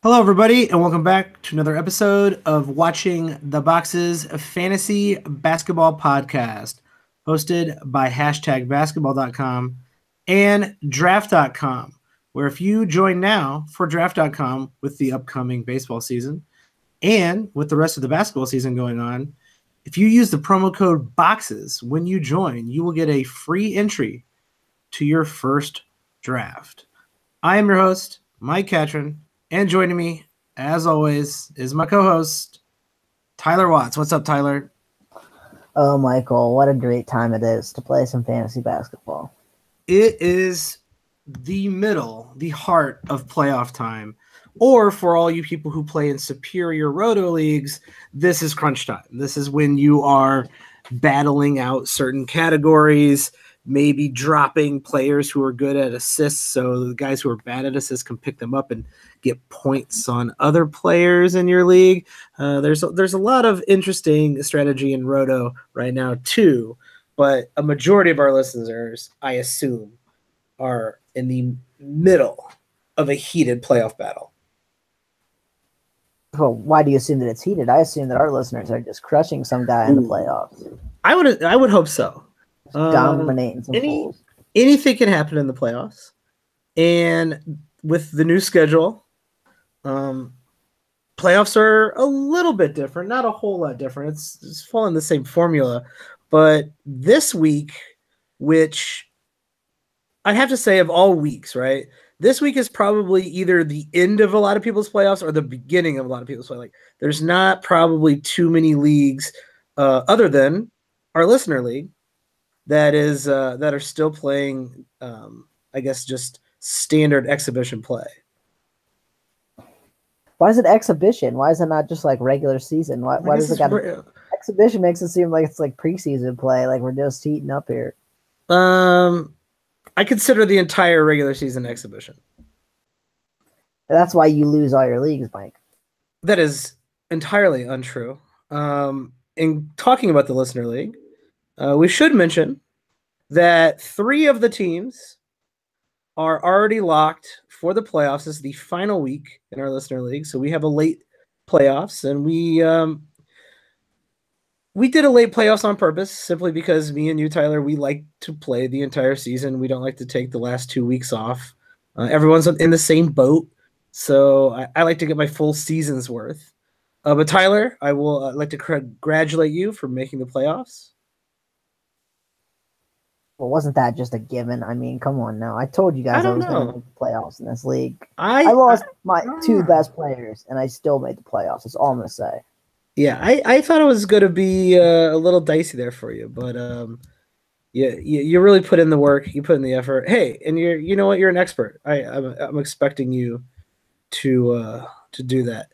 Hello, everybody, and welcome back to another episode of Watching the Boxes Fantasy Basketball Podcast, hosted by #basketball.com and draft.com, where if you join now for draft.com with the upcoming baseball season and with the rest of the basketball season going on, if you use the promo code BOXES when you join, you will get a free entry to your first draft. I am your host, Mike Catron. And joining me, as always, is my co-host, Tyler Watts. What's up, Tyler? Oh, Michael, what a great time it is to play some fantasy basketball. It is the heart of playoff time. Or for all you people who play in superior roto leagues, this is crunch time. This is when you are battling out certain categories, maybe dropping players who are good at assists, so the guys who are bad at assists can pick them up and get points on other players in your league. There's a lot of interesting strategy in Roto right now too, but a majority of our listeners, I assume, are in the middle of a heated playoff battle. Well, why do you assume that it's heated? I assume that our listeners are just crushing some guy in the playoffs. I would hope so. Dominating some fools. Anything can happen in the playoffs, and with the new schedule, playoffs are a little bit different, not a whole lot different. It's following the same formula, but this week, which I have to say of all weeks, right? This week is probably either the end of a lot of people's playoffs or the beginning of a lot of people's playoffs. Like, there's not probably too many leagues other than our listener league that are still playing, I guess, just standard exhibition play. Why is it exhibition? Why is it not just like regular season? Why does it got exhibition? Makes it seem like it's like preseason play, like we're just heating up here. I consider the entire regular season exhibition. That's why you lose all your leagues, Mike. That is entirely untrue. In talking about the listener league, we should mention that 3 of the teams are already locked for the playoffs. This is the final week in our listener league, so we have a late playoffs, and we did a late playoffs on purpose, simply because me and you, Tyler, we like to play the entire season. We don't like to take the last 2 weeks off. Everyone's in the same boat, so I like to get my full season's worth. But Tyler, I will like to congratulate you for making the playoffs. Well, wasn't that just a given? I mean, come on now. I told you guys I was going to make the playoffs in this league. I lost my 2 best players, and I still made the playoffs. That's all I'm going to say. Yeah, I thought it was going to be a little dicey there for you, but you really put in the work. You put in the effort. Hey, and you know what? You're an expert. I'm expecting you to do that.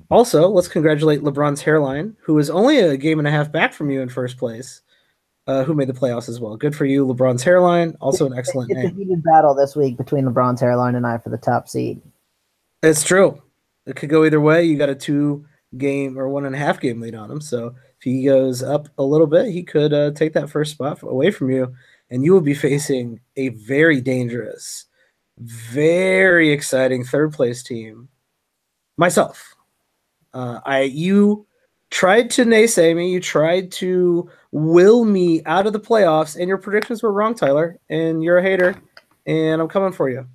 Also, let's congratulate LeBron's hairline, who is only a game and a half back from you in first place, who made the playoffs as well. Good for you, LeBron's hairline. Also an excellent name. It's a heated battle this week between LeBron's hairline and I for the top seed. It's true. It could go either way. You got a 2-game or 1.5 game lead on him. So if he goes up a little bit, he could take that first spot away from you, and you will be facing a very dangerous, very exciting third place team. Myself. You tried to naysay me. You tried to will me out of the playoffs, and your predictions were wrong, Tyler. And you're a hater, and I'm coming for you.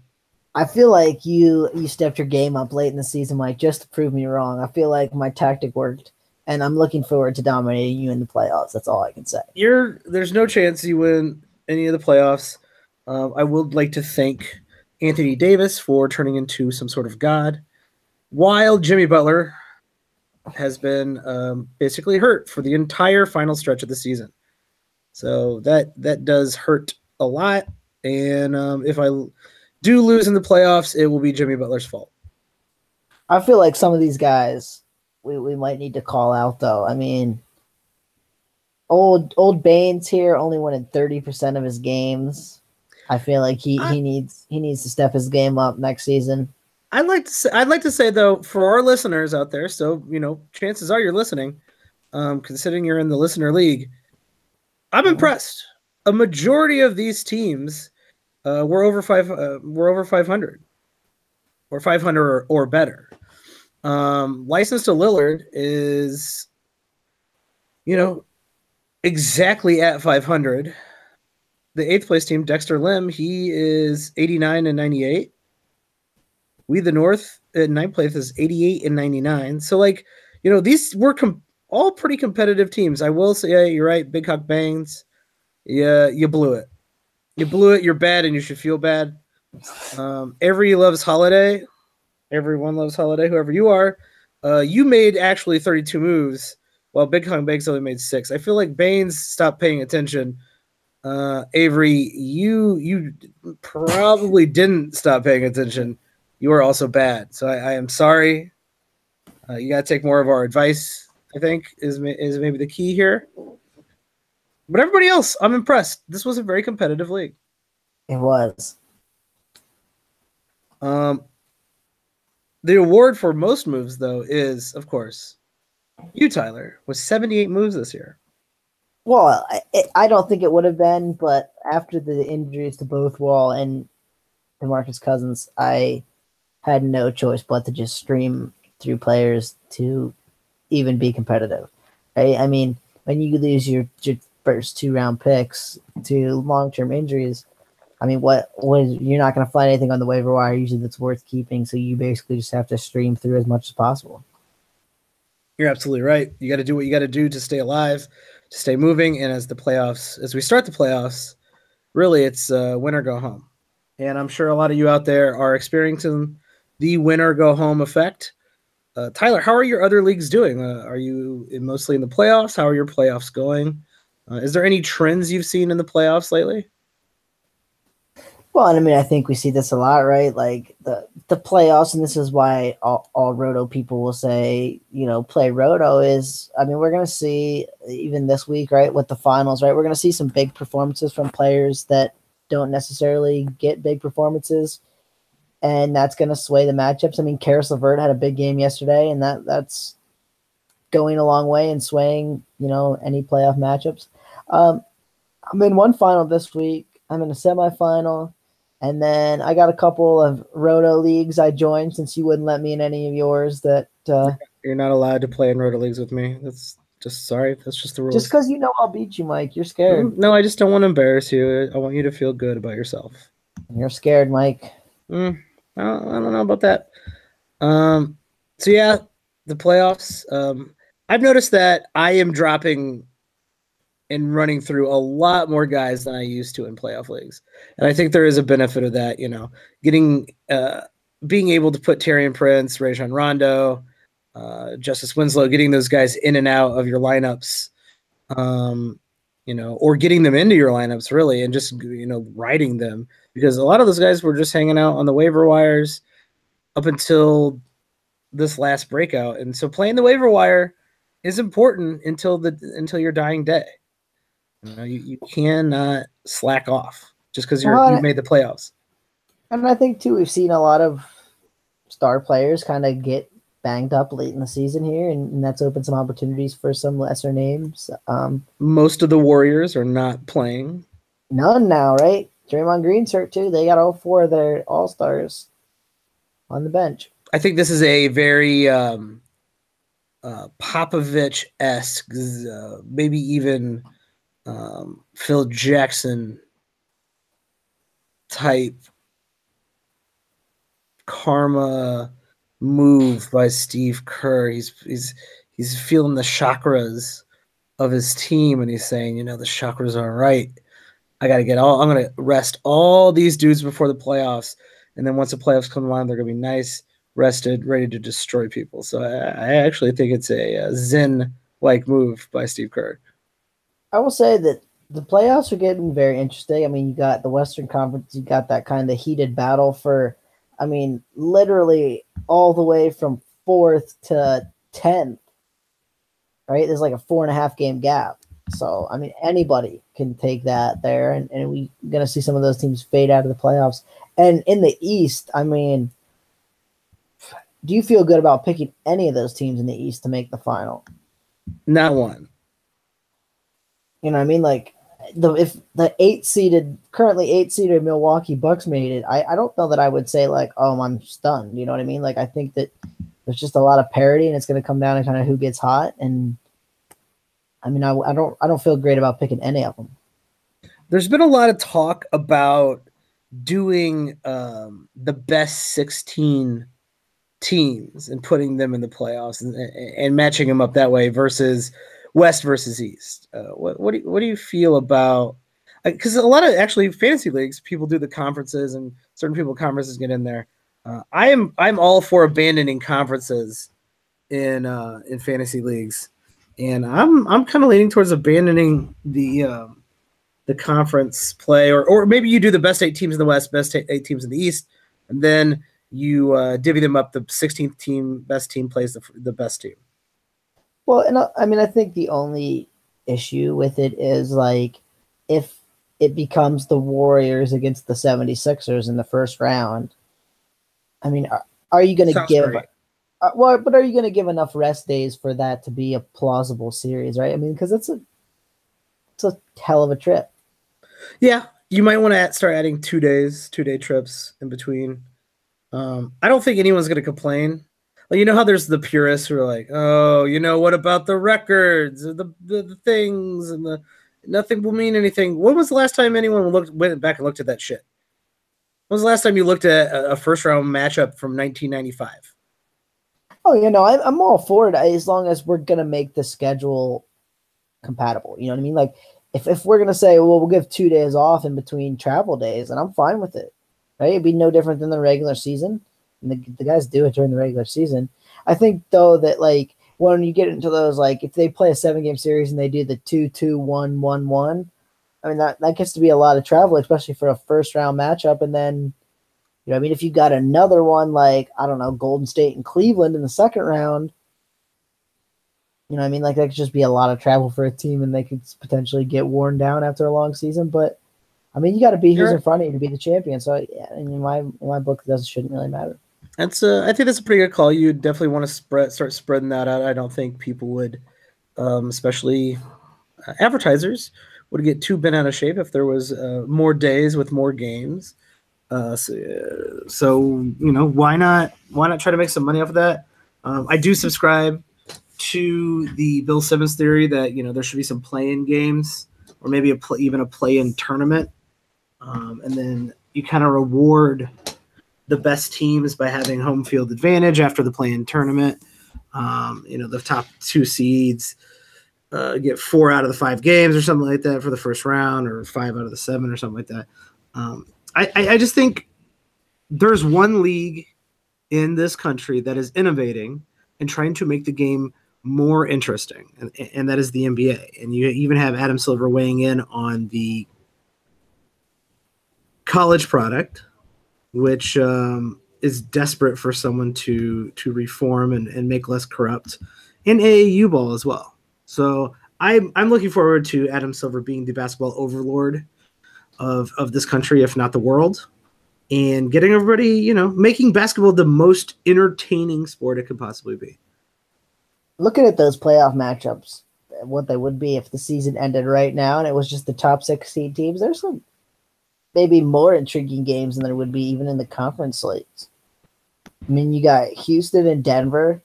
I feel like you stepped your game up late in the season, Mike, just to prove me wrong. I feel like my tactic worked, and I'm looking forward to dominating you in the playoffs. That's all I can say. There's no chance you win any of the playoffs. I would like to thank Anthony Davis for turning into some sort of god, while Jimmy Butler has been basically hurt for the entire final stretch of the season. So that does hurt a lot. And if I do lose in the playoffs, it will be Jimmy Butler's fault. I feel like some of these guys we might need to call out, though. I mean, old Baines here only winning 30% of his games. I feel like he needs to step his game up next season. I'd like to say though, for our listeners out there, so chances are you're listening. Considering you're in the listener league, I'm impressed. A majority of these teams were over 500. or 500 or better. License to Lillard is, exactly at 500. The 8th place team, Dexter Lim, he is 89 and 98. We the North at 9th place is 88 and 99. So these were all pretty competitive teams. I will say, yeah, you're right, Big Hawk Bangs. Yeah, you blew it. You blew it. You're bad, and you should feel bad. Every loves Holiday. Everyone loves Holiday. Whoever you are, you made actually 32 moves, while Big Hawk Bangs only made 6. I feel like Baines stopped paying attention. Avery, you probably didn't stop paying attention. You are also bad. So I am sorry. You got to take more of our advice, I think, is maybe the key here. But everybody else, I'm impressed. This was a very competitive league. It was. The award for most moves, though, is, of course, you, Tyler, with 78 moves this year. Well, I don't think it would have been, but after the injuries to both Wall and DeMarcus Cousins, I had no choice but to just stream through players to even be competitive. Right? I mean, when you lose your first 2-round picks to long-term injuries, I mean, you're not going to find anything on the waiver wire usually that's worth keeping, so you basically just have to stream through as much as possible. You're absolutely right. You got to do what you got to do to stay alive, to stay moving, and as we start the playoffs, really it's win or go home. And I'm sure a lot of you out there are experiencing the win or go home effect. Tyler, how are your other leagues doing? Are you mostly in the playoffs? How are your playoffs going? Is there any trends you've seen in the playoffs lately? Well, I mean, I think we see this a lot, right? Like the playoffs, and this is why all Roto people will say, play Roto is, I mean, we're going to see even this week, right, with the finals, right? We're going to see some big performances from players that don't necessarily get big performances, and that's going to sway the matchups. I mean, Karis LeVert had a big game yesterday, and that's going a long way in swaying, any playoff matchups. I'm in one final this week. I'm in a semifinal. And then I got a couple of Roto leagues I joined since you wouldn't let me in any of yours. That you're not allowed to play in Roto leagues with me. That's just sorry. That's just the rules. Just because I'll beat you, Mike. You're scared. No, I just don't want to embarrass you. I want you to feel good about yourself. You're scared, Mike. I don't know about that. So yeah, the playoffs. I've noticed that I am dropping and running through a lot more guys than I used to in playoff leagues. And I think there is a benefit of that, getting, being able to put Taurean Prince, Rajon Rondo, Justice Winslow, getting those guys in and out of your lineups, or getting them into your lineups really, and just, riding them, because a lot of those guys were just hanging out on the waiver wires up until this last breakout. And so playing the waiver wire is important until your dying day. You cannot slack off just because you made the playoffs. And I think, too, we've seen a lot of star players kind of get banged up late in the season here, and that's opened some opportunities for some lesser names. Most of the Warriors are not playing. None now, right? Draymond Green's hurt, too. They got all 4 of their all-stars on the bench. I think this is a very Popovich-esque, maybe even Phil Jackson type karma move by Steve Kerr. He's feeling the chakras of his team, and he's saying, the chakras are right. I'm going to rest all these dudes before the playoffs, and then once the playoffs come along, they're going to be nice, rested, ready to destroy people. So I actually think it's a Zen-like move by Steve Kerr. I will say that the playoffs are getting very interesting. I mean, you got the Western Conference, you got that kind of heated battle for, I mean, literally all the way from 4th to 10th, right? There's like a 4.5 game gap. So, I mean, anybody can take that there, and we're going to see some of those teams fade out of the playoffs. And in the East, I mean, do you feel good about picking any of those teams in the East to make the final? Not one. You know what I mean? Like, if the currently eight seeded Milwaukee Bucks made it, I don't know that I would say like, oh, I'm stunned. You know what I mean? Like, I think that there's just a lot of parity, and it's going to come down to kind of who gets hot. And I mean, I don't feel great about picking any of them. There's been a lot of talk about doing the best 16 teams and putting them in the playoffs and matching them up that way versus West versus East. What do you feel about? Because a lot of actually fantasy leagues, people do the conferences, and certain people conferences get in there. I'm all for abandoning conferences in fantasy leagues, and I'm kind of leaning towards abandoning the conference play, or maybe you do the best 8 teams in the West, best 8 teams in the East, and then you divvy them up. The 16th best team plays the best team. Well, and I mean, I think the only issue with it is like if it becomes the Warriors against the 76ers in the first round, I mean, are you going to give but are you going to give enough rest days for that to be a plausible series, right? I mean, because it's a hell of a trip. Yeah, you might want to start adding 2-day trips in between. I don't think anyone's going to complain. Like, you know how there's the purists who are like, oh, what about the records or the things and nothing will mean anything. When was the last time anyone went back and looked at that shit? When was the last time you looked at a first round matchup from 1995? Oh, I'm all for it as long as we're going to make the schedule compatible. You know what I mean? Like, if we're going to say, well, we'll give 2 days off in between travel days, and I'm fine with it. Right? It'd be no different than the regular season. And the guys do it during the regular season. I think, though, that, like, when you get into those, like, if they play a 7-game series and they do the 2-2-1-1-1, I mean, that gets to be a lot of travel, especially for a first-round matchup. And then, I mean, if you got another one like, I don't know, Golden State and Cleveland in the second round, I mean, like, that could just be a lot of travel for a team, and they could potentially get worn down after a long season. But, I mean, you got to be who's in front of you to be the champion. So, yeah, in my book, it shouldn't really matter. I think that's a pretty good call. You definitely want to start spreading that out. I don't think people would, especially advertisers, would get too bent out of shape if there was more days with more games. So why not try to make some money off of that? I do subscribe to the Bill Simmons theory that there should be some play-in games, or maybe even a play-in tournament, and then you kind of reward the best teams by having home field advantage after the play-in tournament. The top 2 seeds get 4 out of the 5 games or something like that for the first round, or 5 out of the 7 or something like that. I just think there's one league in this country that is innovating and trying to make the game more interesting, and that is the NBA. And you even have Adam Silver weighing in on the college product, which is desperate for someone to reform and make less corrupt, and AAU ball as well. So I'm looking forward to Adam Silver being the basketball overlord of this country, if not the world, and getting everybody, making basketball the most entertaining sport it could possibly be. Looking at those playoff matchups, what they would be if the season ended right now and it was just the top 16 teams, there's some maybe more intriguing games than there would be even in the conference slates. I mean, you got Houston and Denver,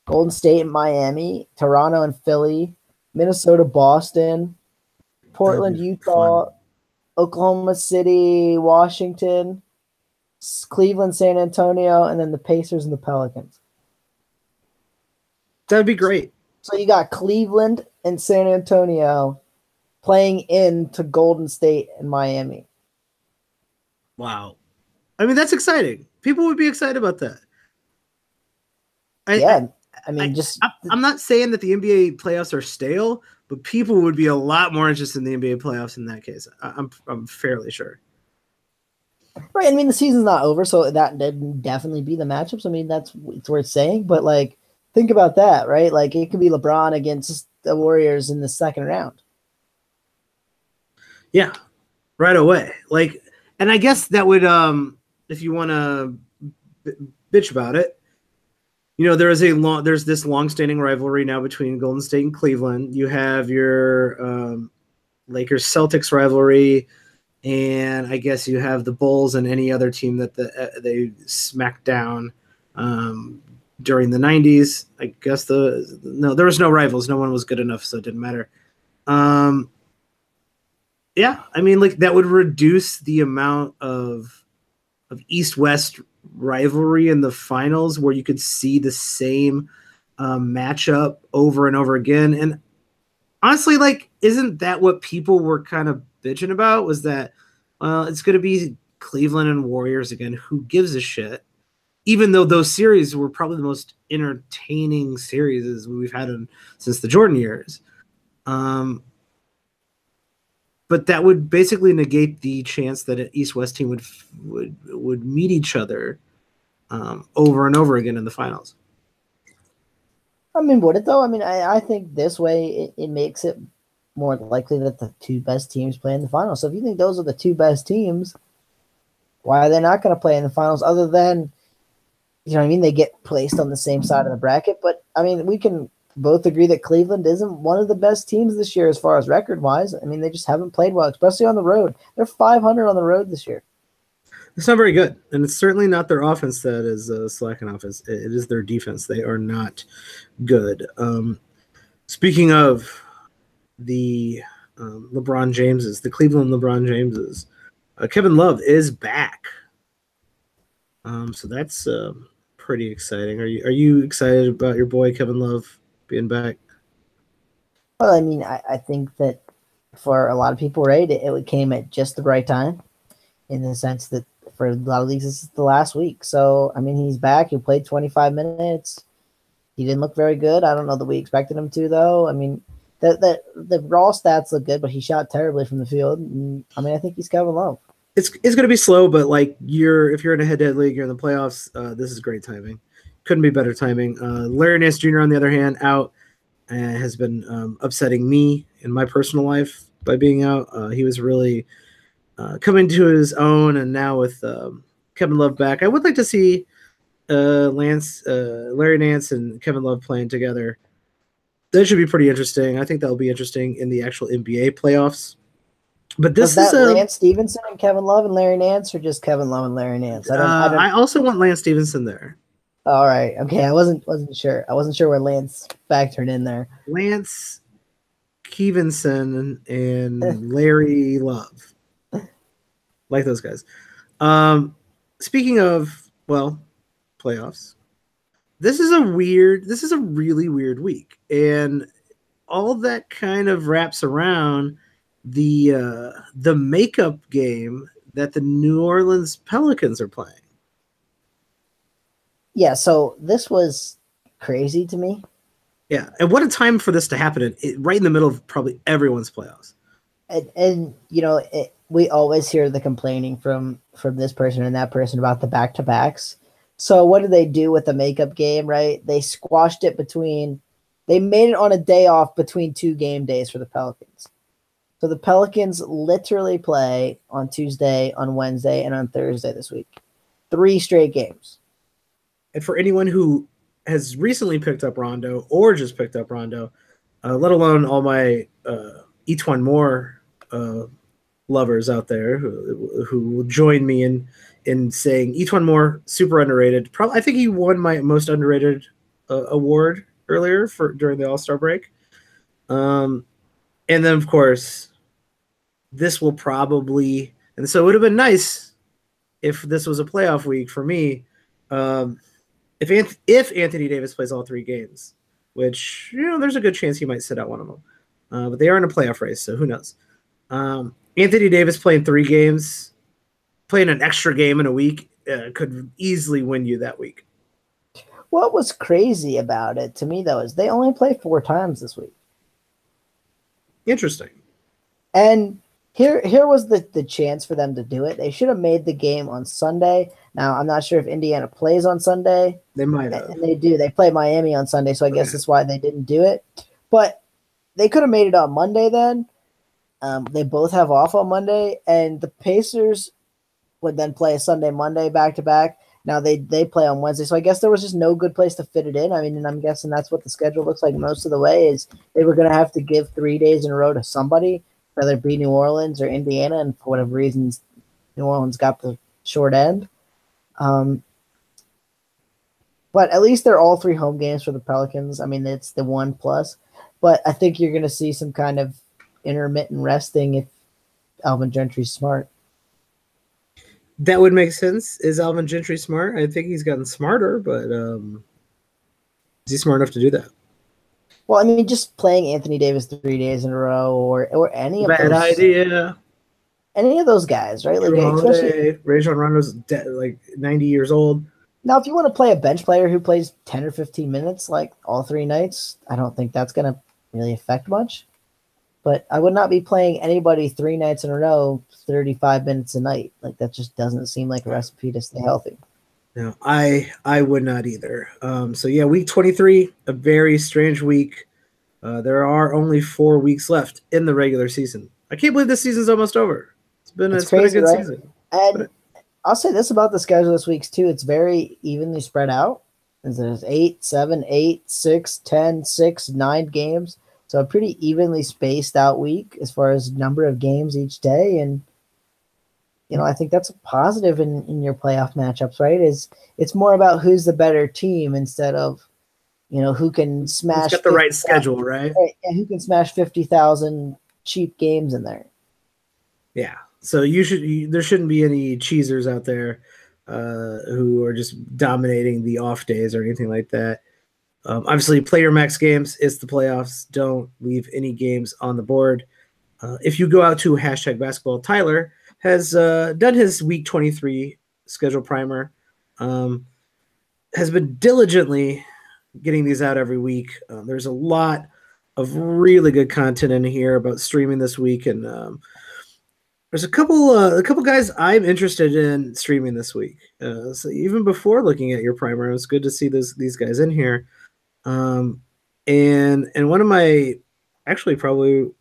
Golden State and Miami, Toronto and Philly, Minnesota, Boston, Portland, Utah, fun. Oklahoma City, Washington, Cleveland, San Antonio, and then the Pacers and the Pelicans. That'd be great. So you got Cleveland and San Antonio playing into Golden State and Miami. Wow. I mean, that's exciting. People would be excited about that. I'm not saying that the NBA playoffs are stale, but people would be a lot more interested in the NBA playoffs in that case. I'm fairly sure. Right. I mean, the season's not over, so that would definitely be the matchups. I mean, it's worth saying, but like, think about that, right? Like, it could be LeBron against the Warriors in the second round. Yeah, right away. Like, and I guess that would, if you want to bitch about it, there's this long-standing rivalry now between Golden State and Cleveland. You have your Lakers Celtics rivalry, and I guess you have the Bulls and any other team that they smacked down during the 90s. I guess there was no rivals. No one was good enough, so it didn't matter. Yeah, I mean, like that would reduce the amount of East-West rivalry in the finals where you could see the same matchup over and over again. And honestly, like, isn't that what people were kind of bitching about? Was that, well, it's going to be Cleveland and Warriors again. Who gives a shit? Even though those series were probably the most entertaining series we've had since the Jordan years. But that would basically negate the chance that an East-West team would meet each other over and over again in the finals. I mean, would it though? I mean, I think this way it makes it more likely that the two best teams play in the finals. So if you think those are the two best teams, why are they not going to play in the finals other than, you know what I mean, they get placed on the same side of the bracket? But, I mean, we can both agree that Cleveland isn't one of the best teams this year as far as record-wise. I mean, they just haven't played well, especially on the road. They're 500 on the road this year. It's not very good, and it's certainly not their offense that is slacking off. It is their defense. They are not good. Speaking of the LeBron Jameses, the Cleveland LeBron Jameses, Kevin Love is back. So that's pretty exciting. Are you excited about your boy Kevin Love being back? Well, I mean, I think that for a lot of people, right, it came at just the right time in the sense that for a lot of leagues, this is the last week. So, I mean, he's back. He played 25 minutes. He didn't look very good. I don't know that we expected him to, though. I mean, the raw stats look good, but he shot terribly from the field. And, I mean, I think he's Kevin Love. It's going to be slow, but like if you're in a head-to-head league, you're in the playoffs. This is great timing. Couldn't be better timing. Larry Nance Jr. on the other hand, out, has been upsetting me in my personal life by being out. He was really coming to his own, and now with Kevin Love back, I would like to see Larry Nance and Kevin Love playing together. That should be pretty interesting. I think that'll be interesting in the actual NBA playoffs. But this is Lance Stevenson and Kevin Love and Larry Nance, or just Kevin Love and Larry Nance? I also want Lance Stevenson there. All right. Okay. I wasn't sure. I wasn't sure where Lance factored in there. Lance Stevenson and Larry Love. Like those guys. Speaking of, well, playoffs, this is a really weird week. And all that kind of wraps around the makeup game that the New Orleans Pelicans are playing. Yeah, so this was crazy to me. Yeah, and what a time for this to happen right in the middle of probably everyone's playoffs. And you know, we always hear the complaining from this person and that person about the back-to-backs. So what did they do with the makeup game, right? They squashed it they made it on a day off between two game days for the Pelicans. So the Pelicans literally play on Tuesday, on Wednesday, and on Thursday this week. 3 straight games. And for anyone who has recently picked up Rondo or just picked up Rondo, let alone all my E'Twaun Moore lovers out there who will join me in saying E'Twaun Moore, super underrated. I think he won my most underrated award earlier during the All-Star break. And then, of course, this will probably – and so it would have been nice if this was a playoff week for me. If Anthony Davis plays all 3 games, which, you know, there's a good chance he might sit out one of them. But they are in a playoff race, so who knows? Anthony Davis playing 3 games, playing an extra game in a week could easily win you that week. What was crazy about it to me, though, is they only play 4 times this week. Interesting. And here was the chance for them to do it. They should have made the game on Sunday. Now, I'm not sure if Indiana plays on Sunday. They might have. And they do. They play Miami on Sunday, so I guess that's why they didn't do it. But they could have made it on Monday then. They both have off on Monday, and the Pacers would then play a Sunday, Monday back-to-back. Now they play on Wednesday, so I guess there was just no good place to fit it in. I mean, and I'm guessing that's what the schedule looks like most of the way is they were going to have to give 3 days in a row to somebody. whether it be New Orleans or Indiana, and for whatever reasons, New Orleans got the short end. Um, but at least they're all 3 home games for the Pelicans. I mean, it's the 1+, but I think you're going to see some kind of intermittent resting if Alvin Gentry's smart. That would make sense. Is Alvin Gentry smart? I think he's gotten smarter, but is he smart enough to do that? Well, I mean, just playing Anthony Davis 3 days in a row, or any of Bad those idea. any of those guys, right? Drew Like, especially Holiday, Rajon Rondo's like 90 years old. now, if you want to play a bench player who plays 10 or 15 minutes, like all 3 nights, I don't think that's going to really affect much. But I would not be playing anybody 3 nights in a row, 35 minutes a night. Like, that just doesn't seem like a recipe to stay healthy. No, I would not either. So yeah, week 23, a very strange week. There are only 4 weeks left in the regular season. I can't believe this season's almost over. It's been a good right? season. And I'll say this about the schedule this week too. It's very evenly spread out. There's 8, 7, 8, 6, 10, 6, 9 games. So a pretty evenly spaced out week as far as number of games each day. And, I think that's a positive in your playoff matchups, right? It's more about who's the better team instead of, who can smash. It's got the right schedule, right? And who can smash 50,000 cheap games in there. Yeah. So there shouldn't be any cheesers out there who are just dominating the off days or anything like that. Obviously, play your max games. It's the playoffs. Don't leave any games on the board. If you go out to #basketball, Tyler has done his week 23 schedule primer. Has been diligently getting these out every week. There's a lot of really good content in here about streaming this week, and there's a couple guys I'm interested in streaming this week. So even before looking at your primer, it was good to see these guys in here. And one of my probably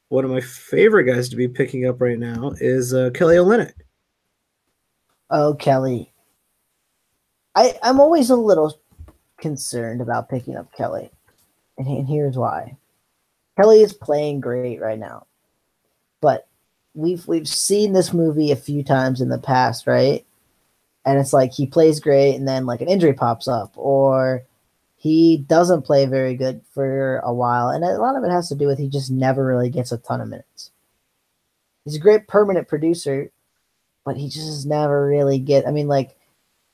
one of my favorite guys to be picking up right now is Kelly Olynyk. Oh, Kelly. I'm always a little concerned about picking up Kelly. And here's why. Kelly is playing great right now. But we've seen this movie a few times in the past, right? And it's like he plays great and then like an injury pops up, or he doesn't play very good for a while. And a lot of it has to do with he just never really gets a ton of minutes. He's a great permanent producer, but he just never really like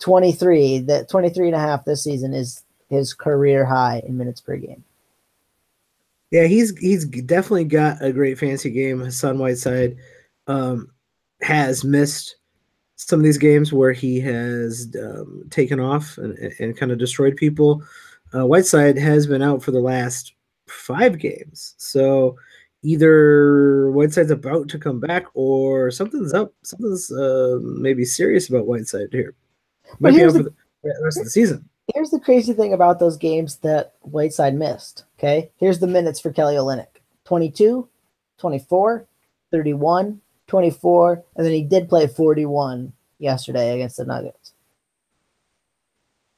23 and a half this season is his career high in minutes per game. Yeah, he's definitely got a great fantasy game. Hassan Whiteside has missed some of these games where he has taken off and kind of destroyed people. Whiteside has been out for the last 5 games. So either Whiteside's about to come back or something's up. Something's maybe serious about Whiteside here. Might be out for the rest of the season. Here's the crazy thing about those games that Whiteside missed, okay? Here's the minutes for Kelly Olynyk. 22, 24, 31, 24, and then he did play 41 yesterday against the Nuggets.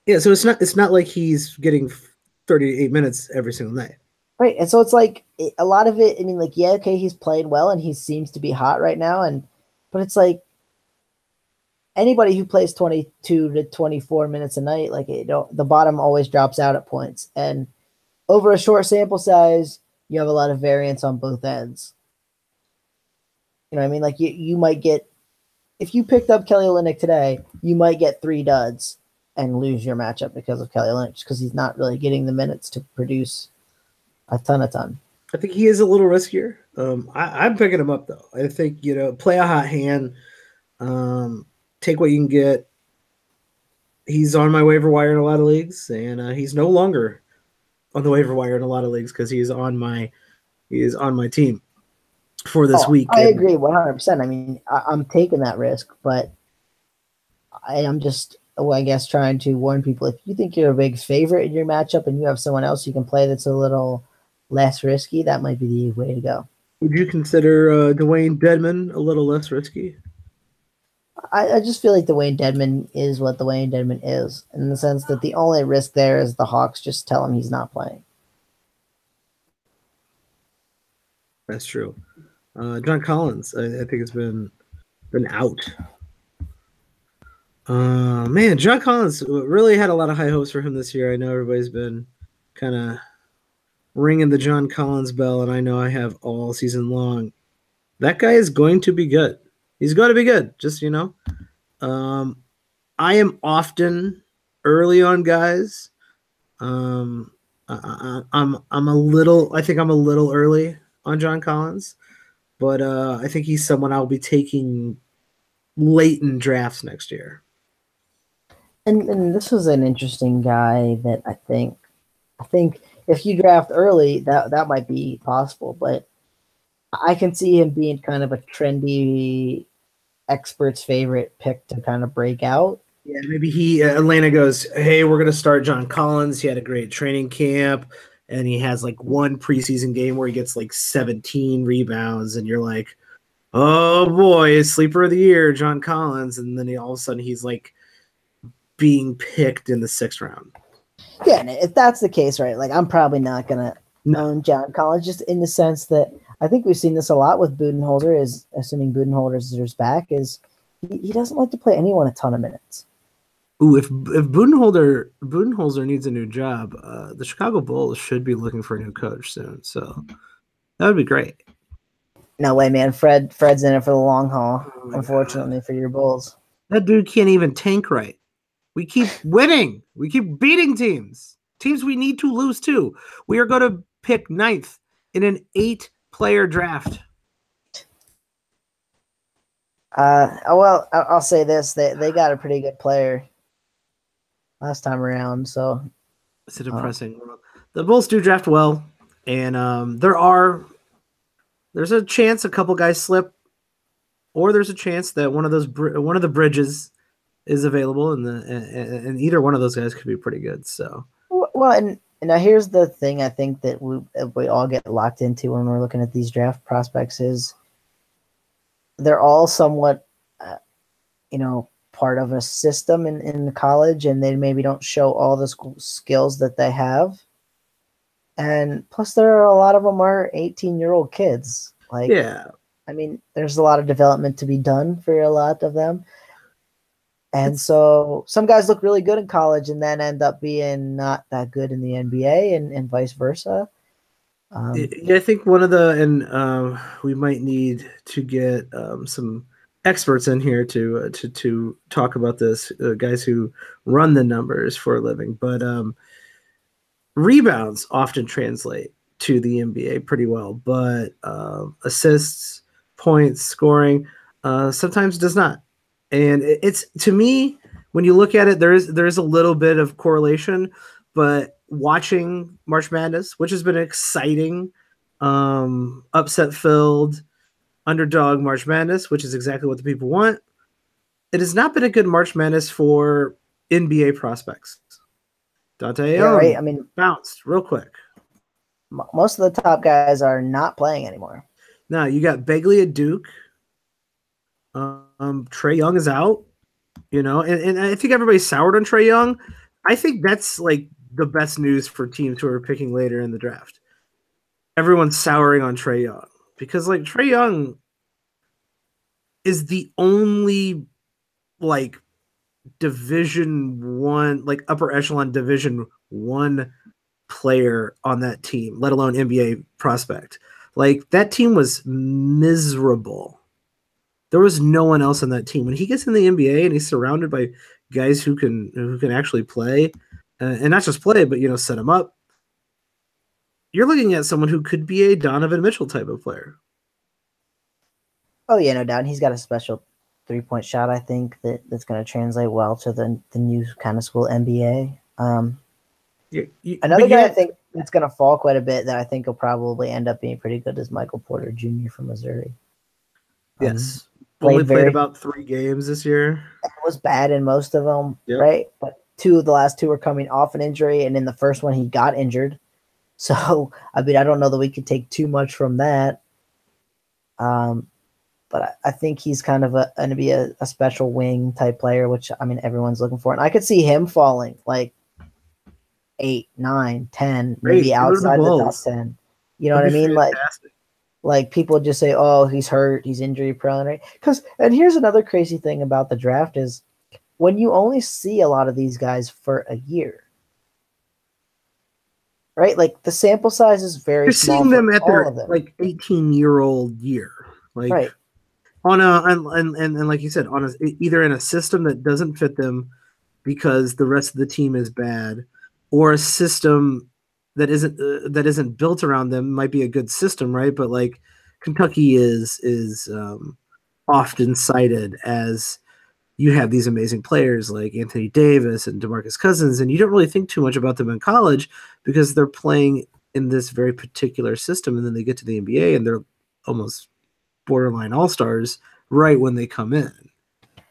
Yeah, so it's not like he's getting 38 minutes every single night. Right, and so it's like a lot of it, I mean, like, yeah, okay, he's played well and he seems to be hot right now, but it's like anybody who plays 22 to 24 minutes a night, like the bottom always drops out at points. And over a short sample size, you have a lot of variance on both ends. You know what I mean? Like you might get, if you picked up Kelly Olynyk today, you might get 3 duds and lose your matchup because of Kelly Olynyk, because he's not really getting the minutes to produce a ton. I think he is a little riskier. I'm picking him up though. I think, play a hot hand. Take what you can get. He's on my waiver wire in a lot of leagues, and he's no longer on the waiver wire in a lot of leagues because he is on my team for this week. I agree 100%. I mean, I'm taking that risk, but I am just, I guess, trying to warn people, if you think you're a big favorite in your matchup and you have someone else you can play that's a little less risky, that might be the way to go. Would you consider Dwayne Dedmon a little less risky? I just feel like Dwayne Dedmon is what Dwayne Dedmon is, in the sense that the only risk there is the Hawks just tell him he's not playing. That's true. John Collins, I think it's been out. Man, John Collins really had a lot of high hopes for him this year. I know everybody's been kind of ringing the John Collins bell, and I know I have all season long. That guy is going to be good. He's going to be good. Just I am often early on guys. I'm a little. I think I'm a little early on John Collins, but I think he's someone I'll be taking late in drafts next year. And this was an interesting guy that I think if you draft early, that might be possible, but I can see him being kind of a trendy expert's favorite pick to kind of break out. Yeah, maybe Atlanta goes, hey, we're going to start John Collins. He had a great training camp, and he has like one preseason game where he gets like 17 rebounds, and you're like, oh boy, sleeper of the year, John Collins. And then all of a sudden he's like being picked in the 6th round. Yeah, and if that's the case, right, like I'm probably not going to own John Collins, just in the sense that I think we've seen this a lot with Budenholzer, is assuming Budenholzer is back, is he doesn't like to play anyone a ton of minutes. Ooh, if Budenholzer needs a new job, the Chicago Bulls should be looking for a new coach soon. So that would be great. No way, man. Fred's in it for the long haul, unfortunately, for your Bulls. That dude can't even tank right. We keep winning. We keep beating teams we need to lose to. We are going to pick 9th in an 8-player draft. Well, I'll say this: they got a pretty good player last time around. So it's a depressing world. The Bulls do draft well, and there's a chance a couple guys slip, or there's a chance that one of the bridges is available, and either one of those guys could be pretty good. So well, and now here's the thing: I think that we all get locked into when we're looking at these draft prospects is they're all somewhat, part of a system in college, and they maybe don't show all the skills that they have. And plus, there are a lot of them are 18-year-old kids. Like, yeah, I mean, there's a lot of development to be done for a lot of them. And so some guys look really good in college and then end up being not that good in the NBA, and vice versa. I think one of we might need to get some experts in here to talk about this, guys who run the numbers for a living. But rebounds often translate to the NBA pretty well, but assists, points, scoring sometimes does not. And it's, to me, when you look at it, there is a little bit of correlation, but watching March Madness, which has been an exciting, upset-filled, underdog March Madness, which is exactly what the people want, it has not been a good March Madness for NBA prospects. Dante Ayo, right? I mean, bounced real quick. Most of the top guys are not playing anymore. Now, you got Begley at Duke. Trae Young is out, and I think everybody's soured on Trae Young. I think that's like the best news for teams who are picking later in the draft. Everyone's souring on Trae Young because like Trae Young is the only like Division One, like upper echelon Division One player on that team, let alone NBA prospect. Like that team was miserable. There was no one else on that team. When he gets in the NBA and he's surrounded by guys who can actually play, and not just play, but set him up, you're looking at someone who could be a Donovan Mitchell type of player. Oh yeah, no doubt. He's got a special 3-point shot, I think, that's going to translate well to the new kind of school NBA. Another guy I think that's going to fall quite a bit that I think will probably end up being pretty good is Michael Porter Jr. from Missouri. Yes. Only played about 3 games this year. Was bad in most of them, right? But the last two were coming off an injury, and in the first one he got injured. So, I mean, I don't know that we could take too much from that. But I think he's kind of going to be a special wing type player, which, I mean, everyone's looking for. And I could see him falling like 8, 9, 10, maybe outside the top 10. You know what I mean? Fantastic. Like people just say, "Oh, he's hurt, he's injury prone," right? And here's another crazy thing about the draft is when you only see a lot of these guys for a year, right? Like the sample size is very You're small seeing for them at all their of them, like 18-year-old year, like right? on a and like you said, on a either in a system that doesn't fit them because the rest of the team is bad, or a system that isn't built around them. Might be a good system, right? But like Kentucky is often cited as you have these amazing players like Anthony Davis and DeMarcus Cousins, and you don't really think too much about them in college because they're playing in this very particular system, and then they get to the NBA and they're almost borderline all stars right when they come in.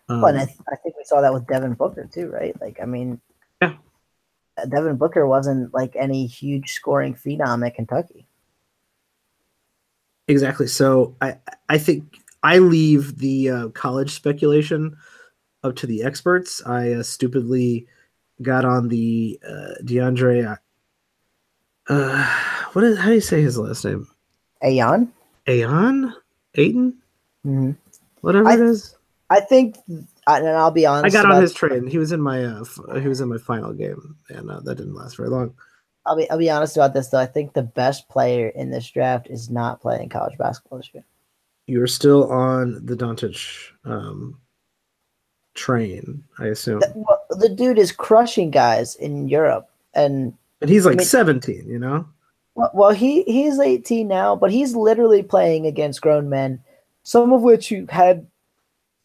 Well, and I think we saw that with Devin Booker too, right? Like, I mean, Yeah, Devin Booker wasn't like any huge scoring phenom at Kentucky. exactly. So I think I leave the college speculation up to the experts. I stupidly got on the DeAndre. How do you say his last name? Ayon? Ayon, Aiton, Mm-hmm. whatever it I is. I think, and I'll be I honest got on about. his train. He was in my final game, and that didn't last very long. I'll be honest about this though. I think the best player in this draft is not playing college basketball this year. You were still on the Doncic train, I assume, The dude is crushing guys in Europe, and and he's I like mean, 17. You know, well, he's 18 now, but he's literally playing against grown men, some of which who had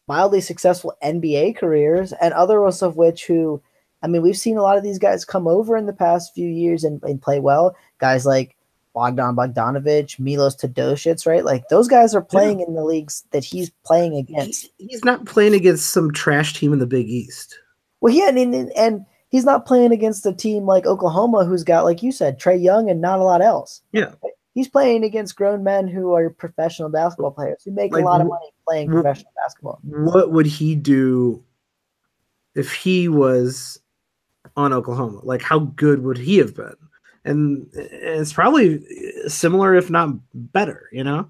mildly successful NBA careers, and others of which who, I mean, we've seen a lot of these guys come over in the past few years and play well. Guys like Bogdan Bogdanovic, Milos Teodosic, right? Like those guys are yeah. playing in the leagues that he's playing against. He's not playing against some trash team in the Big East. Well, yeah, and he's not playing against a team like Oklahoma, who's got, like you said, Trae Young and not a lot else. Yeah, He's playing against grown men who are professional basketball players who make a like lot of money playing professional basketball. what would he do if he was on Oklahoma? Like, how good would he have been? And it's probably similar, if not better. You know?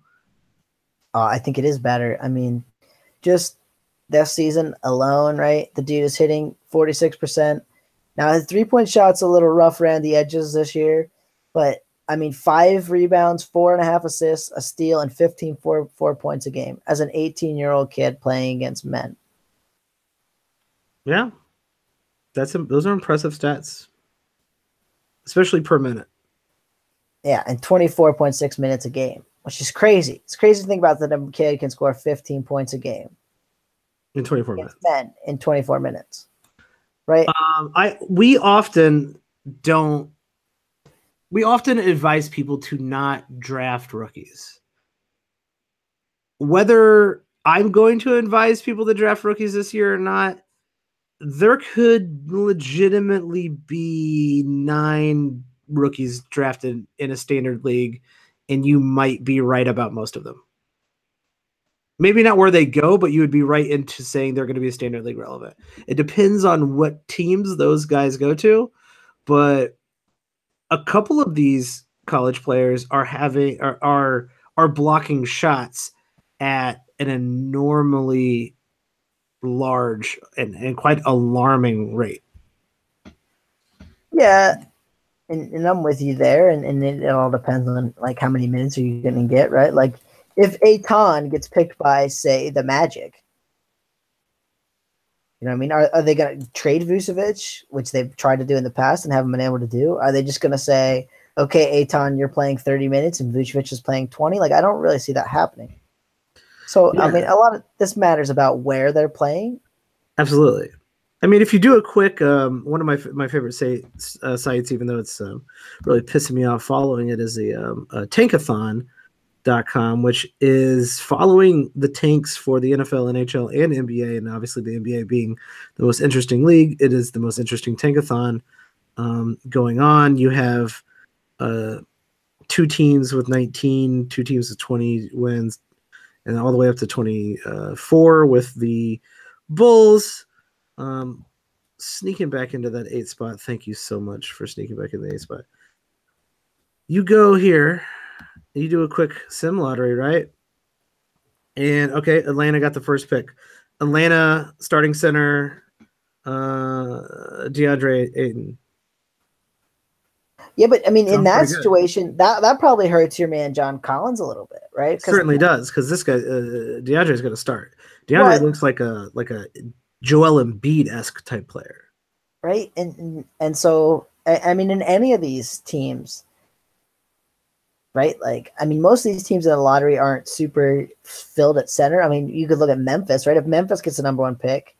I think it is better. I mean, just this season alone, right? The dude is hitting 46%. Now his 3-point shot's a little rough around the edges this year, but I mean, 5 rebounds, 4.5 assists, a steal, and 15 four points a game as an 18-year-old kid playing against men. Yeah, those are impressive stats, especially per minute. Yeah, and 24.6 minutes a game, which is crazy. It's crazy to think about that a kid can score 15 points a game In 24 minutes. Men in 24 minutes, right? We often don't. We often advise people to not draft rookies. Whether I'm going to advise people to draft rookies this year or not, there could legitimately be 9 rookies drafted in a standard league, and you might be right about most of them. Maybe not where they go, but you would be right into saying they're going to be a standard league relevant. It depends on what teams those guys go to, but a couple of these college players are blocking shots at an enormously large and quite alarming rate. Yeah, and I'm with you there, and it all depends on like how many minutes are you going to get, right? Like if Aton gets picked by, say, the Magic, you know what I mean? Are they going to trade Vucevic, which they've tried to do in the past and haven't been able to do? Are they just going to say, okay, Aton, you're playing 30 minutes and Vucevic is playing 20? Like, I don't really see that happening. So, yeah. I mean, a lot of this matters about where they're playing. Absolutely. I mean, if you do a quick, one of my favorite sites, even though it's really pissing me off following it, is the Tankathon.com, which is following the tanks for the NFL, NHL, and NBA, and obviously the NBA being the most interesting league, it is the most interesting tankathon going on. You have 2 teams with 19, 2 teams with 20 wins, and all the way up to 24 with the Bulls sneaking back into that 8 spot. Thank you so much for sneaking back in the 8 spot. You go here you do a quick sim lottery, right? And okay, Atlanta got the first pick. Atlanta starting center, DeAndre Ayton. Yeah, but I mean, in Sounds that pretty good. situation, that probably hurts your man John Collins a little bit, right? Because Certainly does, because this guy DeAndre is going to start. DeAndre well, looks like a Joel Embiid esque type player. right, and so I mean, in any of these teams, right? Like, I mean, most of these teams in the lottery aren't super filled at center. I mean, you could look at Memphis, right? If Memphis gets the number one pick,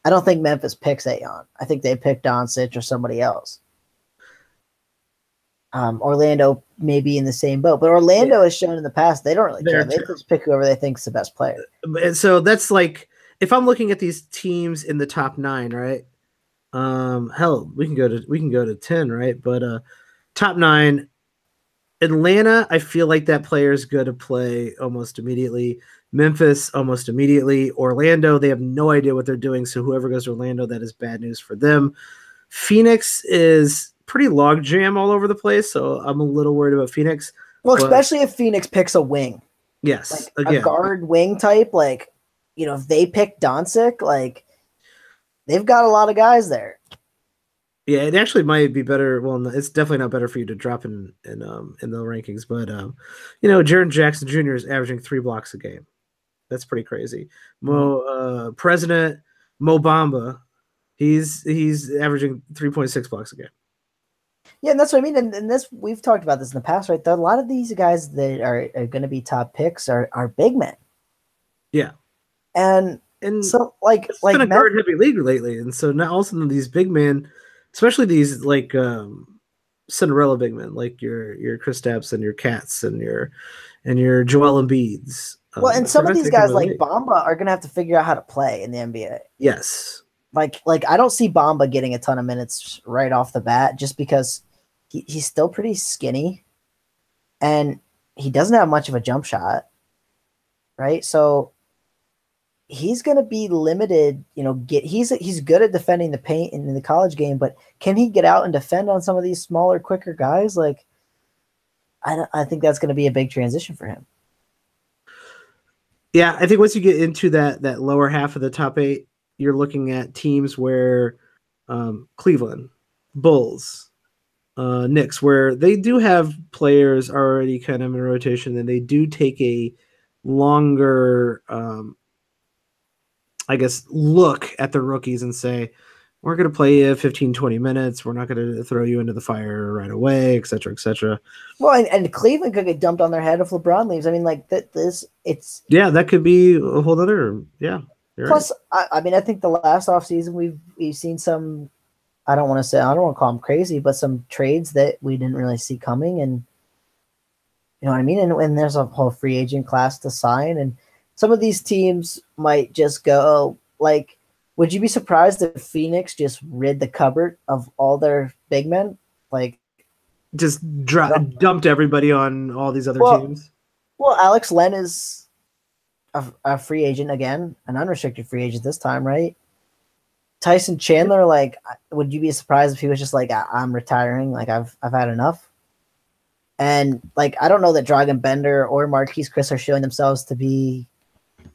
I don't think Memphis picks Ayon. I think they pick Doncic or somebody else. Orlando may be in the same boat, but Orlando has shown in the past they don't really care. They just pick whoever they think is the best player. And so that's like, if I'm looking at these teams in the top 9, right? Hell, we can go to 10, right? But top 9, Atlanta, I feel like that player is going to play almost immediately. Memphis, almost immediately. Orlando, they have no idea what they're doing. So whoever goes to Orlando, that is bad news for them. Phoenix is pretty logjam all over the place. So I'm a little worried about Phoenix. Well, especially if Phoenix picks a wing. Yes. Like a guard wing type. Like, you know, if they pick Doncic, like, they've got a lot of guys there. Yeah, it actually might be better. Well, it's definitely not better for you to drop in the rankings, but you know, Jaren Jackson Jr. is averaging 3 blocks a game. That's pretty crazy. President Mo Bamba, he's averaging 3.6 blocks a game. Yeah, and that's what I mean. And this, we've talked about this in the past, right? A lot of these guys that are going to be top picks are big men. Yeah, and so like it's been a guard heavy league lately, and so now all of a sudden these big men, especially these like Cinderella big men, like your Kristaps and your Cats and your Joel Embiids. Well, and some of these guys like Bamba are going to have to figure out how to play in the NBA. Yes. Like I don't see Bamba getting a ton of minutes right off the bat just because he's still pretty skinny and he doesn't have much of a jump shot, right? So he's going to be limited, you know, he's good at defending the paint in the college game, but can he get out and defend on some of these smaller, quicker guys? Like, I think that's going to be a big transition for him. Yeah, I think once you get into that lower half of the top 8, you're looking at teams where Cleveland, Bulls, Knicks, where they do have players already kind of in rotation, and they do take a longer, I guess, look at the rookies and say, we're going to play you 15, 20 minutes. We're not going to throw you into the fire right away, et cetera, et cetera. Well, and Cleveland could get dumped on their head if LeBron leaves. I mean, like yeah, that could be a whole other, yeah. Plus, right. I mean, I think the last offseason we've seen some, I don't want to call them crazy, but some trades that we didn't really see coming. And you know what I mean? And there's a whole free agent class to sign. And some of these teams might just go, like, would you be surprised if Phoenix just rid the cupboard of all their big men? Like, just dumped everybody on all these other teams? Well, Alex Len is a free agent again, an unrestricted free agent this time, right? Tyson Chandler, like, would you be surprised if he was just like, I'm retiring, like I've had enough? And like, I don't know that Dragan Bender or Marquise Chris are showing themselves to be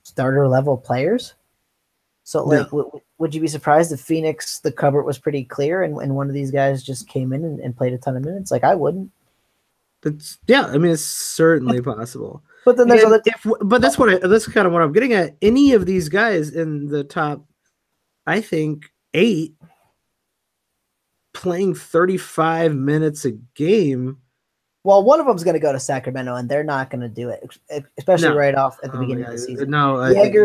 starter level players. So like, would you be surprised if Phoenix, the cupboard was pretty clear and one of these guys just came in and played a ton of minutes? Like, I wouldn't. I mean, it's certainly possible. But then there's that's kind of what I'm getting at. Any of these guys in the top, I think 8, playing 35 minutes a game. Well, one of them's going to go to Sacramento, and they're not going to do it, especially right off at the beginning of the season. No,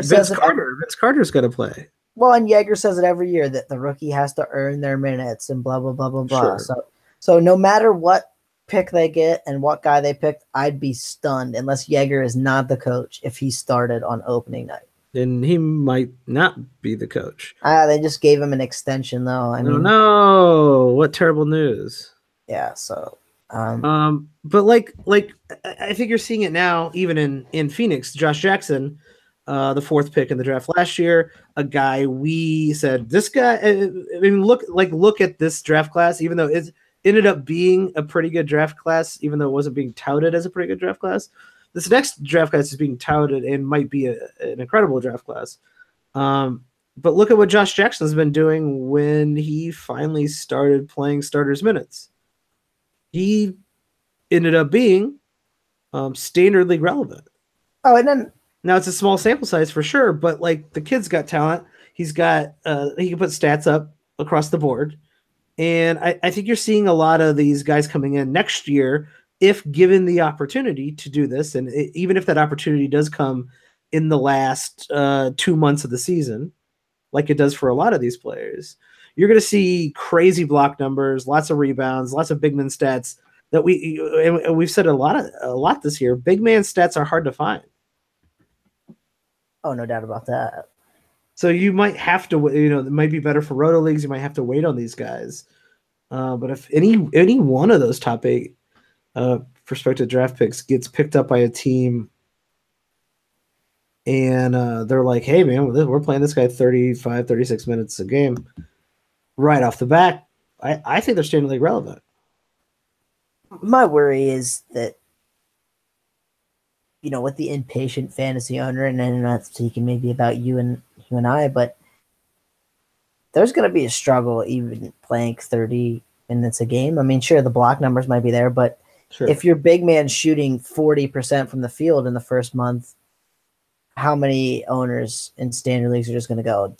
Vince Carter's going to play. Well, and Yeager says it every year that the rookie has to earn their minutes and blah, blah, blah, blah, blah. Sure. So no matter what pick they get and what guy they picked, I'd be stunned unless Yeager is not the coach if he started on opening night. And he might not be the coach. They just gave him an extension, though. I mean, no, what terrible news. Yeah, so... but like I think you're seeing it now, even in Phoenix. Josh Jackson, the 4th pick in the draft last year, a guy we said this guy. I mean, look at this draft class. Even though ended up being a pretty good draft class, even though it wasn't being touted as a pretty good draft class. This next draft class is being touted and might be an incredible draft class. But look at what Josh Jackson's been doing when he finally started playing starters minutes. He ended up being standard league relevant. Oh, and then now it's a small sample size for sure, but like the kid's got talent. He's got he can put stats up across the board. And I think you're seeing a lot of these guys coming in next year if given the opportunity to do this. And even if that opportunity does come in the last 2 months of the season, like it does for a lot of these players, you're going to see crazy block numbers, lots of rebounds, lots of big man stats that we've said a lot this year. Big man stats are hard to find. Oh, no doubt about that. So you might have to, it might be better for roto leagues. You might have to wait on these guys. But if any one of those top 8 prospective draft picks gets picked up by a team and they're like, hey, man, we're playing this guy 35, 36 minutes a game right off the bat, I think they're standard league relevant. My worry is that, with the impatient fantasy owner, and I'm not speaking maybe about you and I, but there's going to be a struggle even playing 30 minutes a game. I mean, sure, the block numbers might be there, but sure, if your big man's shooting 40% from the field in the first month, how many owners in standard leagues are just going to go,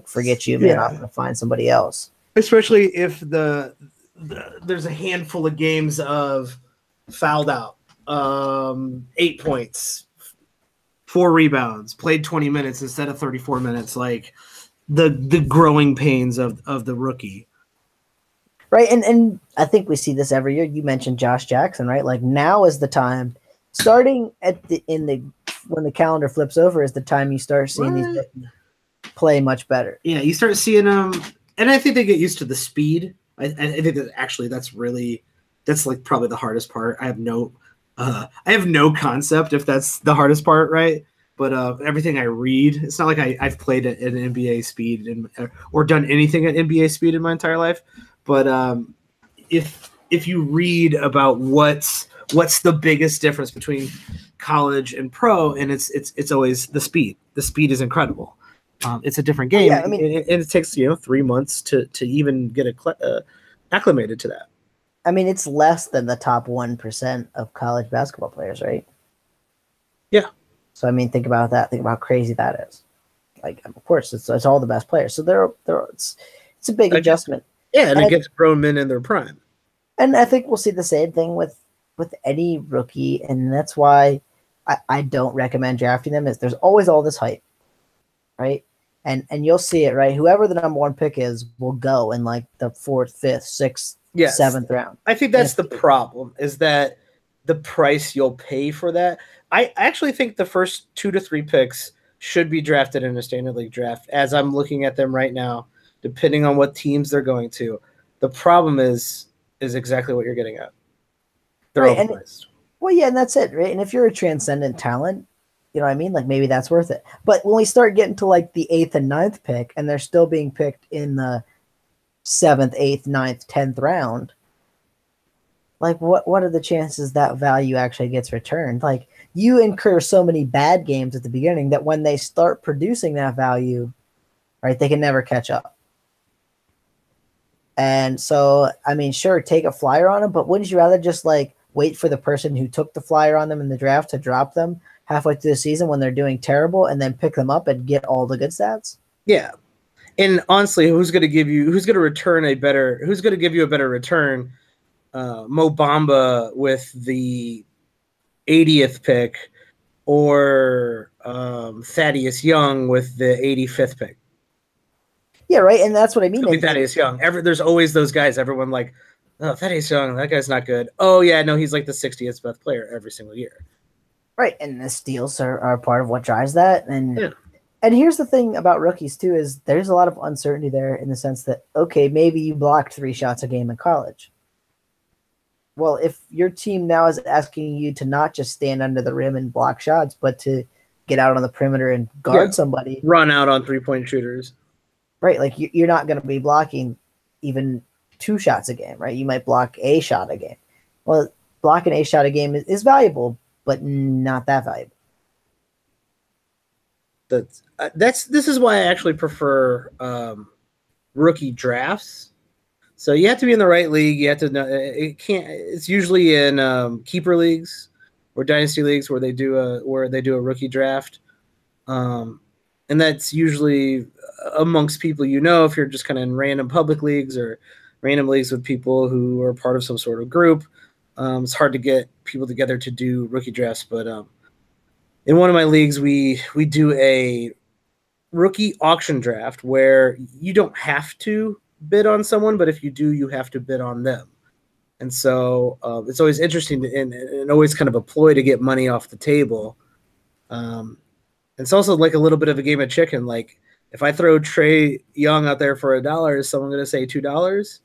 forget you, man, I'm going to find somebody else. Especially if there's a handful of games of fouled out, 8 points, 4 rebounds, played 20 minutes instead of 34 minutes, like the growing pains of the rookie. Right, and I think we see this every year. You mentioned Josh Jackson, right? Like now is the time, starting when the calendar flips over, is the time you start seeing these play much better. Yeah, you start seeing them, and I think they get used to the speed. I think that actually that's like probably the hardest part. I have no concept if that's the hardest part, right? But everything I read, it's not like I've played at an NBA speed or done anything at NBA speed in my entire life. But if you read about what's the biggest difference between college and pro, and it's always the speed. The speed is incredible. It's a different game, and it takes 3 months to even get acclimated to that. I mean, it's less than the top 1% of college basketball players, right? Yeah. So I mean, think about that. Think about how crazy that is. Like, of course, it's all the best players. So it's a big adjustment. Yeah, and it gets grown men in their prime. And I think we'll see the same thing with any rookie, and that's why I don't recommend drafting them. Is there's always all this hype, right? And you'll see it, right? Whoever the number 1 pick is will go in like the 4th, 5th, 6th, 7th round. I think that's the problem, is that the price you'll pay for that. I actually think the first 2 to 3 picks should be drafted in a standard league draft, as I'm looking at them right now, depending on what teams they're going to. The problem is exactly what you're getting at. They're overpriced. Well, yeah, and that's it, right? And if you're a transcendent talent, you know what I mean? Like, maybe that's worth it. But when we start getting to like the 8th and 9th pick, and they're still being picked in the 7th, 8th, 9th, 10th round, like what are the chances that value actually gets returned? Like, you incur so many bad games at the beginning that when they start producing that value, right, they can never catch up. And so, I mean, sure, take a flyer on them, but wouldn't you rather just like wait for the person who took the flyer on them in the draft to drop them halfway through the season when they're doing terrible, and then pick them up and get all the good stats? Yeah. And honestly, who's going to give you a better return? Mo Bamba with the 80th pick, or Thaddeus Young with the 85th pick? Yeah, right. And that's what I mean. Thaddeus Young. There's always those guys. Everyone like, oh, Thaddeus Young, that guy's not good. Oh, yeah, no, he's like the 60th best player every single year. Right, and the steals are part of what drives that. And here's the thing about rookies, too, is there's a lot of uncertainty there in the sense that, okay, maybe you blocked 3 shots a game in college. Well, if your team now is asking you to not just stand under the rim and block shots, but to get out on the perimeter and guard somebody. Run out on 3-point shooters. Right, like you're not going to be blocking even 2 shots a game, right? You might block a shot a game. Well, blocking a shot a game is valuable, but not that valuable. This is why I actually prefer rookie drafts. So you have to be in the right league. You have to know it's usually in keeper leagues or dynasty leagues where they do a rookie draft. And that's usually amongst people if you're just kind of in random public leagues or random leagues with people who are part of some sort of group. It's hard to get people together to do rookie drafts, but in one of my leagues, we do a rookie auction draft where you don't have to bid on someone, but if you do, you have to bid on them. And so it's always interesting and always kind of a ploy to get money off the table. It's also like a little bit of a game of chicken. Like if I throw Trae Young out there for $1, is someone going to say $2?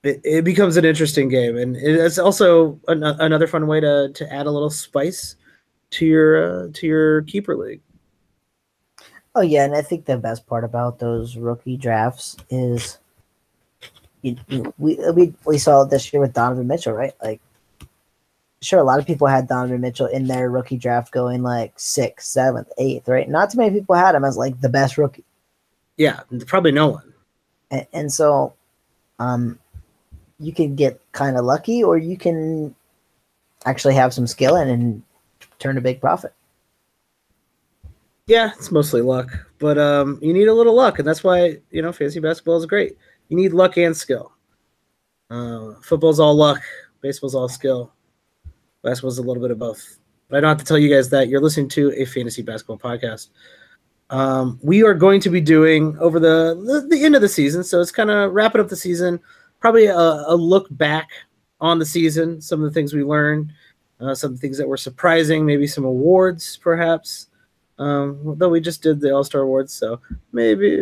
It becomes an interesting game, and it's also another fun way to add a little spice to your keeper league. Oh yeah, and I think the best part about those rookie drafts is we saw it this year with Donovan Mitchell, right? Like, sure, a lot of people had Donovan Mitchell in their rookie draft going like 6th, 7th, 8th, right? Not too many people had him as like the best rookie. Yeah, probably no one. And so, you can get kind of lucky, or you can actually have some skill and turn a big profit. Yeah, it's mostly luck, but you need a little luck, and that's why fantasy basketball is great. You need luck and skill. Football's all luck, baseball's all skill. Basketball's a little bit of both. But I don't have to tell you guys that. You're listening to a fantasy basketball podcast. We are going to be doing over the end of the season, so it's kind of wrapping up the season. Probably a look back on the season, some of the things we learned, some things that were surprising, maybe some awards, perhaps. Though we just did the All-Star Awards, so maybe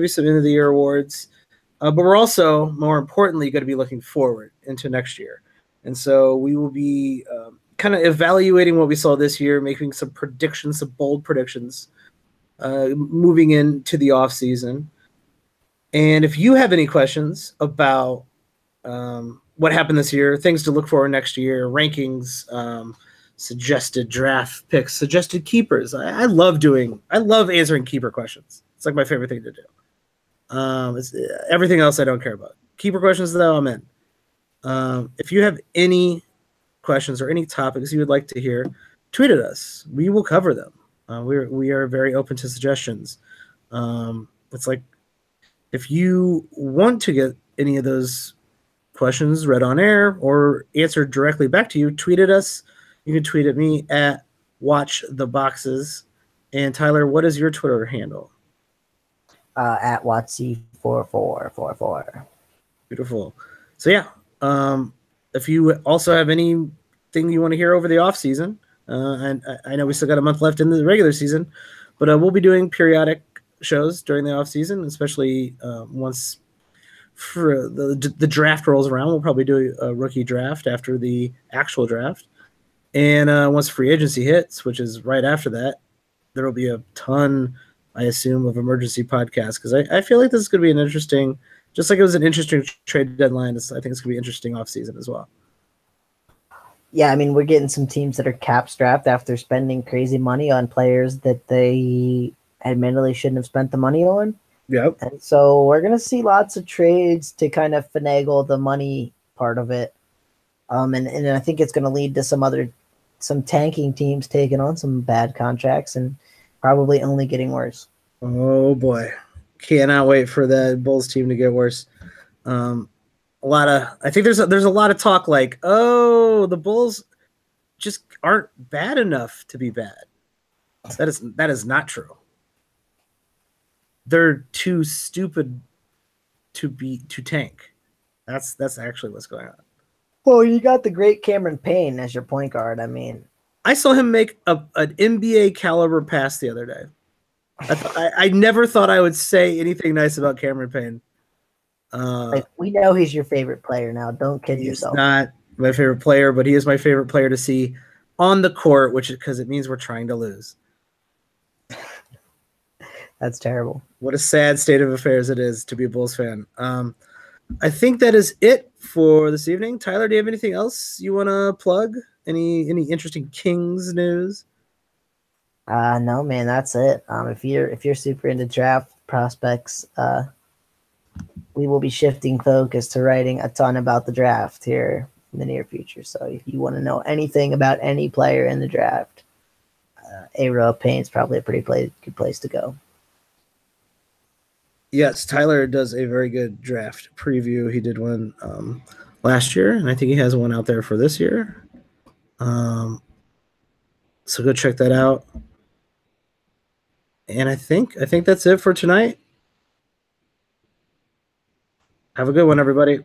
some end of the year awards. But we're also, more importantly, going to be looking forward into next year. And so we will be kind of evaluating what we saw this year, making some predictions, some bold predictions, moving into the off season. And if you have any questions about what happened this year, things to look for next year, rankings, suggested draft picks, suggested keepers, I love answering keeper questions. It's like my favorite thing to do. It's everything else I don't care about. Keeper questions, though, I'm in. If you have any questions or any topics you would like to hear, tweet at us. We will cover them. We are very open to suggestions. It's like if you want to get any of those questions read on air or answered directly back to you, tweet at us. You can tweet at me at WatchTheBoxes. And Tyler, what is your Twitter handle? At Watsy4444. Beautiful. So yeah, if you also have anything you want to hear over the off season, and I know we still got a month left in the regular season, but we'll be doing periodic shows during the off season, especially once for the draft rolls around. We'll probably do a rookie draft after the actual draft, and once free agency hits, which is right after that, there will be a ton, I assume, of emergency podcasts, because I feel like this is going to be an interesting, just like it was an interesting trade deadline, I think it's going to be interesting off season as well. Yeah, I mean, we're getting some teams that are cap strapped after spending crazy money on players that they admittedly shouldn't have spent the money on. Yep. And so we're going to see lots of trades to kind of finagle the money part of it. And I think it's going to lead to some tanking teams taking on some bad contracts and probably only getting worse. Oh boy. Cannot wait for the Bulls team to get worse. I think there's a lot of talk like, oh, the Bulls just aren't bad enough to be bad. That is not true. They're too stupid to tank. That's actually what's going on. Well, you got the great Cameron Payne as your point guard. I mean, I saw him make an NBA caliber pass the other day. I never thought I would say anything nice about Cameron Payne. We know he's your favorite player now. Don't kid yourself. He's not my favorite player, but he is my favorite player to see on the court, which is because it means we're trying to lose. That's terrible. What a sad state of affairs it is to be a Bulls fan. I think that is it for this evening. Tyler, do you have anything else you want to plug? Any interesting Kings news? No, man, that's it. If you're super into draft prospects, we will be shifting focus to writing a ton about the draft here in the near future. So if you want to know anything about any player in the draft, A Row of Pain is probably a pretty good place to go. Yes, Tyler does a very good draft preview. He did one last year, and I think he has one out there for this year. So go check that out. And I think that's it for tonight. Have a good one, everybody.